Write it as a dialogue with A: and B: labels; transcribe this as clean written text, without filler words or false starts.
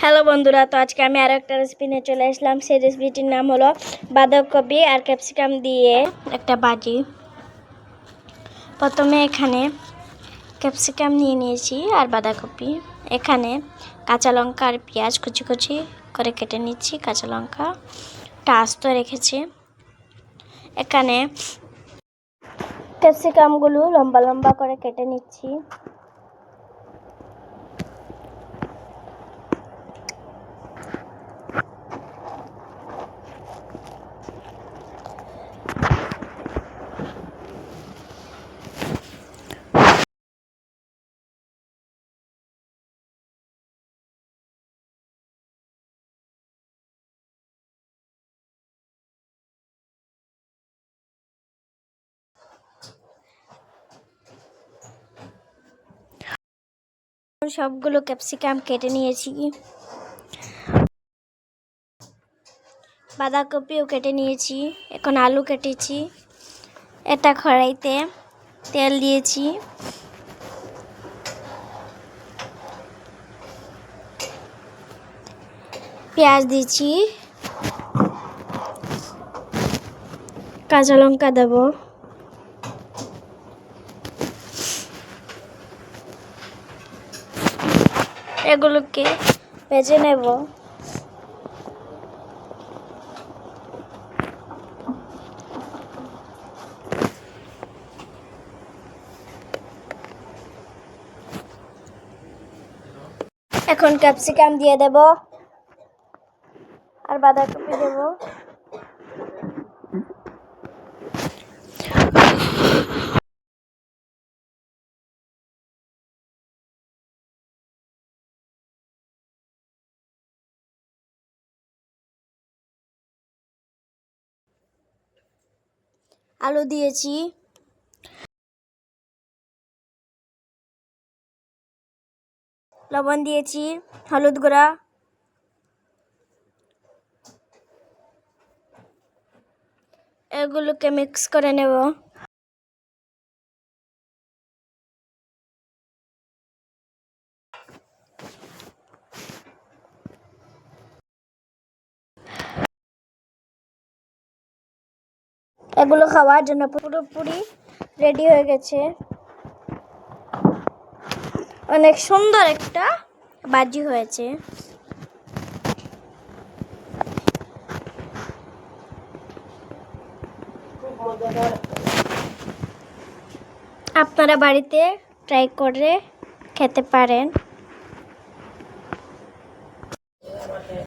A: Hello বন্ধুরা, তো আজকে আমি আরো একটা রেসিপি নিয়ে চলে আসলাম। সেই রেসিপিটির নাম হলো বাঁধাকপি আর ক্যাপসিকাম দিয়ে একটা ভাজি। প্রথমে এখানে ক্যাপসিকাম নিয়ে নিয়েছি আর বাঁধাকপি, এখানে কাঁচা লঙ্কা আর পেঁয়াজ কুচি কুচি করে কেটে নিচ্ছি। কাঁচা লঙ্কাটা আস্ত রেখেছি। এখানে ক্যাপসিকামগুলো লম্বা লম্বা করে কেটে নিচ্ছি। সবগুলো ক্যাপসিকাম কেটে নিয়েছি, বাঁধাকপিও কেটে নিয়েছি। এখন আলু কেটেছি। এটা কড়াইতে তেল দিয়েছি, পেঁয়াজ দিয়েছি, কাঁচা লঙ্কা দেব, এগুলোকে ভেজে নেব। এখন ক্যাপসিকাম দিয়ে দেব আর বাঁধাকপি দেব। আলু দিয়েছি, লবণ দিয়েছি, হলুদ গুঁড়া, এগুলোকে মিক্স করে নেব। এগুলো খাওয়ার জন্য পুরোপুরি রেডি হয়ে গেছে। অনেক সুন্দর একটা ভাজি হয়েছে। আপনারা বাড়িতে ট্রাই করে খেতে পারেন।